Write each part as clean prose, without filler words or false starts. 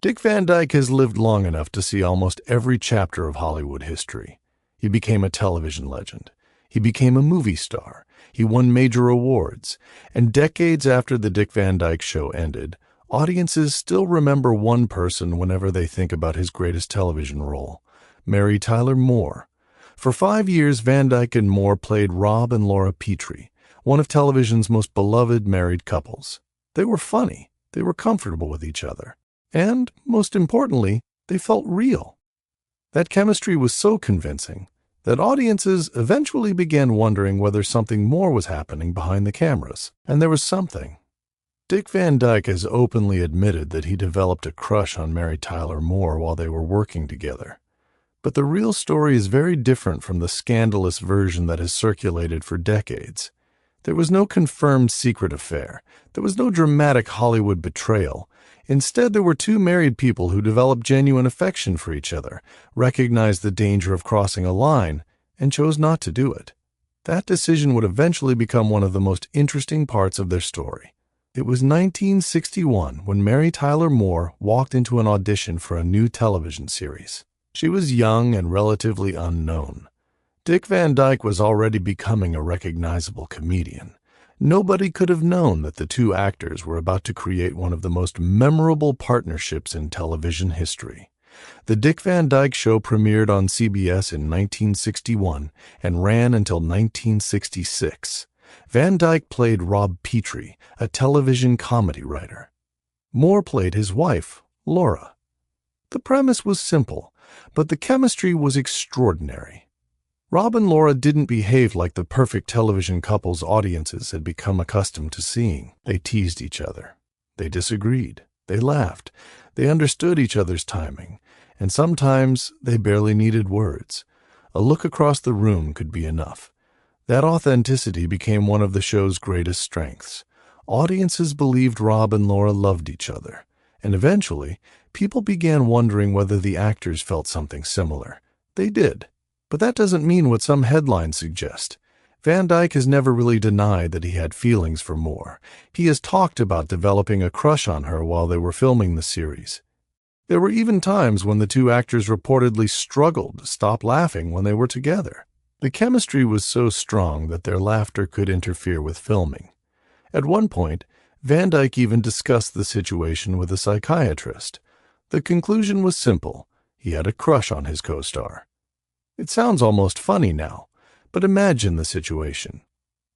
Dick Van Dyke has lived long enough to see almost every chapter of Hollywood history. He became a television legend. He became a movie star. He won major awards. And decades after the Dick Van Dyke Show ended, audiences still remember one person whenever they think about his greatest television role, Mary Tyler Moore. For 5 years, Van Dyke and Moore played Rob and Laura Petrie, one of television's most beloved married couples. They were funny. They were comfortable with each other. And, most importantly, they felt real. That chemistry was so convincing that audiences eventually began wondering whether something more was happening behind the cameras. And there was something. Dick Van Dyke has openly admitted that he developed a crush on Mary Tyler Moore while they were working together. But the real story is very different from the scandalous version that has circulated for decades. There was no confirmed secret affair. There was no dramatic Hollywood betrayal. Instead, there were two married people who developed genuine affection for each other, recognized the danger of crossing a line, and chose not to do it. That decision would eventually become one of the most interesting parts of their story. It was 1961 when Mary Tyler Moore walked into an audition for a new television series. She was young and relatively unknown. Dick Van Dyke was already becoming a recognizable comedian. Nobody could have known that the two actors were about to create one of the most memorable partnerships in television history. The Dick Van Dyke Show premiered on CBS in 1961 and ran until 1966. Van Dyke played Rob Petrie, a television comedy writer. Moore played his wife, Laura. The premise was simple, but the chemistry was extraordinary. Rob and Laura didn't behave like the perfect television couples audiences had become accustomed to seeing. They teased each other. They disagreed. They laughed. They understood each other's timing. And sometimes they barely needed words. A look across the room could be enough. That authenticity became one of the show's greatest strengths. Audiences believed Rob and Laura loved each other. And eventually, people began wondering whether the actors felt something similar. They did. But that doesn't mean what some headlines suggest. Van Dyke has never really denied that he had feelings for Moore. He has talked about developing a crush on her while they were filming the series. There were even times when the two actors reportedly struggled to stop laughing when they were together. The chemistry was so strong that their laughter could interfere with filming. At one point, Van Dyke even discussed the situation with a psychiatrist. The conclusion was simple. He had a crush on his co-star. It sounds almost funny now, but imagine the situation.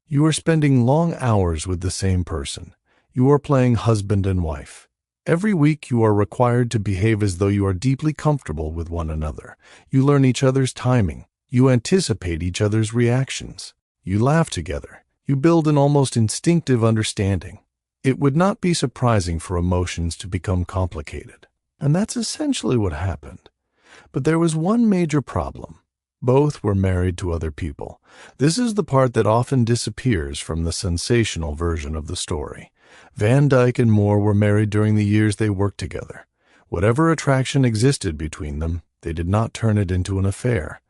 You are spending long hours with the same person. You are playing husband and wife. Every week you are required to behave as though you are deeply comfortable with one another. You learn each other's timing. You anticipate each other's reactions. You laugh together. You build an almost instinctive understanding. It would not be surprising for emotions to become complicated. And that's essentially what happened. But there was one major problem. Both were married to other people. This is the part that often disappears from the sensational version of the story. Van Dyke and Moore were married during the years they worked together. Whatever attraction existed between them, they did not turn it into an affair.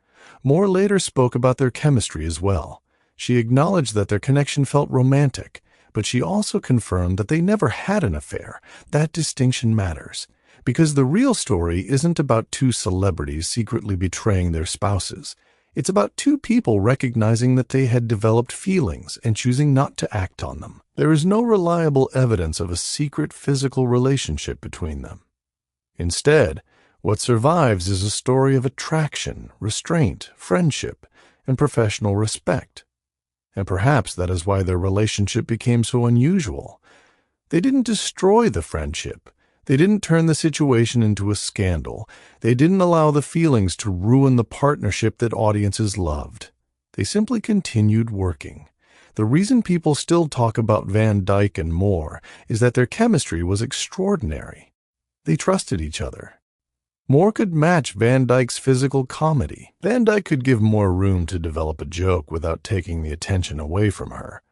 Moore later spoke about their chemistry as well. She acknowledged that their connection felt romantic, but she also confirmed that they never had an affair. That distinction matters. Because the real story isn't about two celebrities secretly betraying their spouses. It's about two people recognizing that they had developed feelings and choosing not to act on them. There is no reliable evidence of a secret physical relationship between them. Instead, what survives is a story of attraction, restraint, friendship, and professional respect. And perhaps that is why their relationship became so unusual. They didn't destroy the friendship. They didn't turn the situation into a scandal. They didn't allow the feelings to ruin the partnership that audiences loved. They simply continued working. The reason people still talk about Van Dyke and Moore is that their chemistry was extraordinary. They trusted each other. Moore could match Van Dyke's physical comedy. Van Dyke could give Moore room to develop a joke without taking the attention away from her.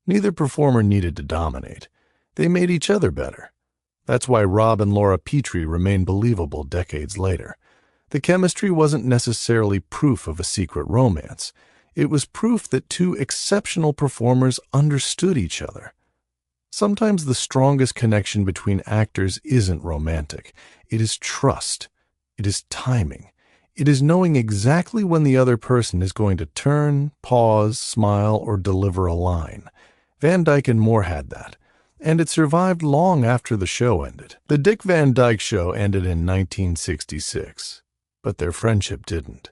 Neither performer needed to dominate. They made each other better. That's why Rob and Laura Petrie remain believable decades later. The chemistry wasn't necessarily proof of a secret romance. It was proof that two exceptional performers understood each other. Sometimes the strongest connection between actors isn't romantic. It is trust. It is timing. It is knowing exactly when the other person is going to turn, pause, smile, or deliver a line. Van Dyke and Moore had that, and it survived long after the show ended. The Dick Van Dyke Show ended in 1966, but their friendship didn't.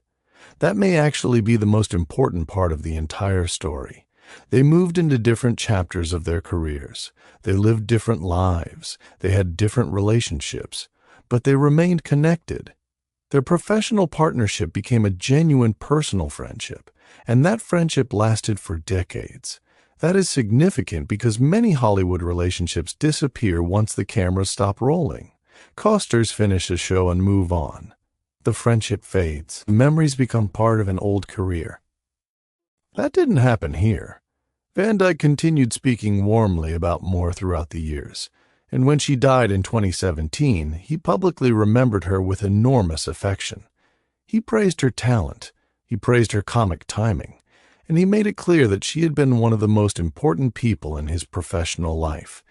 That may actually be the most important part of the entire story. They moved into different chapters of their careers. They lived different lives. They had different relationships, but they remained connected. Their professional partnership became a genuine personal friendship, and that friendship lasted for decades. That is significant because many Hollywood relationships disappear once the cameras stop rolling. Costers finish a show and move on. The friendship fades. Memories become part of an old career. That didn't happen here. Van Dyke continued speaking warmly about Moore throughout the years, and when she died in 2017, he publicly remembered her with enormous affection. He praised her talent, he praised her comic timing, and he made it clear that she had been one of the most important people in his professional life.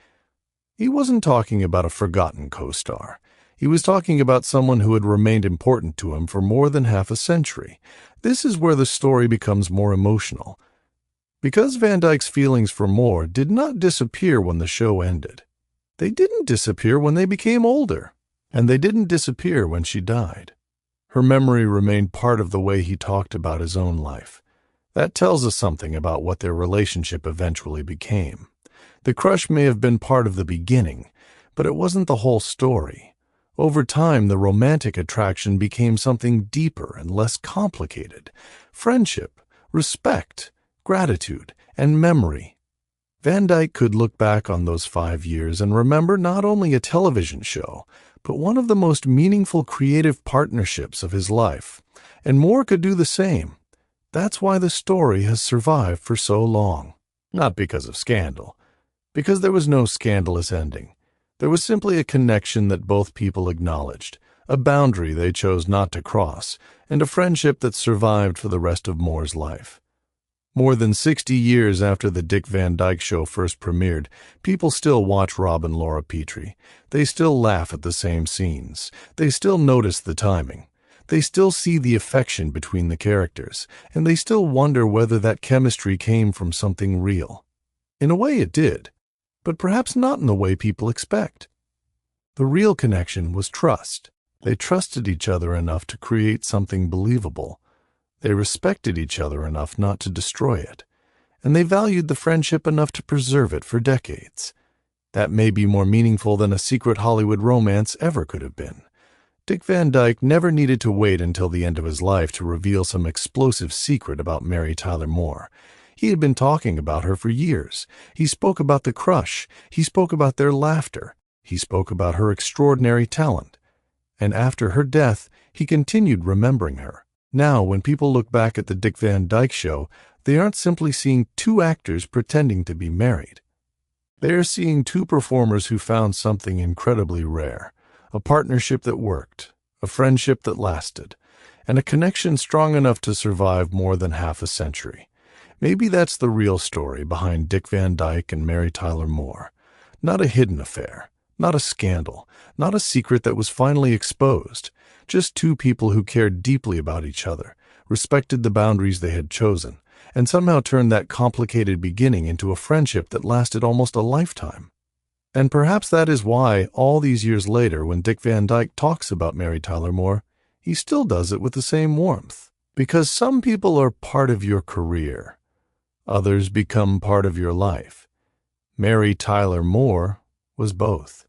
He wasn't talking about a forgotten co-star. He was talking about someone who had remained important to him for more than half a century. This is where the story becomes more emotional. Because Van Dyke's feelings for Moore did not disappear when the show ended. They didn't disappear when they became older, and they didn't disappear when she died. Her memory remained part of the way he talked about his own life. That tells us something about what their relationship eventually became. The crush may have been part of the beginning, but it wasn't the whole story. Over time, the romantic attraction became something deeper and less complicated. Friendship, respect, gratitude, and memory. Van Dyke could look back on those 5 years and remember not only a television show, but one of the most meaningful creative partnerships of his life. And Moore could do the same. That's why the story has survived for so long. Not because of scandal. Because there was no scandalous ending. There was simply a connection that both people acknowledged, a boundary they chose not to cross, and a friendship that survived for the rest of Moore's life. More than 60 years after the Dick Van Dyke Show first premiered, people still watch Rob and Laura Petrie. They still laugh at the same scenes. They still notice the timing. They still see the affection between the characters, and they still wonder whether that chemistry came from something real. In a way it did, but perhaps not in the way people expect. The real connection was trust. They trusted each other enough to create something believable. They respected each other enough not to destroy it, and they valued the friendship enough to preserve it for decades. That may be more meaningful than a secret Hollywood romance ever could have been. Dick Van Dyke never needed to wait until the end of his life to reveal some explosive secret about Mary Tyler Moore. He had been talking about her for years. He spoke about the crush. He spoke about their laughter. He spoke about her extraordinary talent. And after her death, he continued remembering her. Now, when people look back at the Dick Van Dyke Show, they aren't simply seeing two actors pretending to be married. They are seeing two performers who found something incredibly rare, a partnership that worked, a friendship that lasted, and a connection strong enough to survive more than half a century. Maybe that's the real story behind Dick Van Dyke and Mary Tyler Moore. Not a hidden affair, not a scandal, not a secret that was finally exposed. Just two people who cared deeply about each other, respected the boundaries they had chosen, and somehow turned that complicated beginning into a friendship that lasted almost a lifetime. And perhaps that is why, all these years later, when Dick Van Dyke talks about Mary Tyler Moore, he still does it with the same warmth. Because some people are part of your career. Others become part of your life. Mary Tyler Moore was both.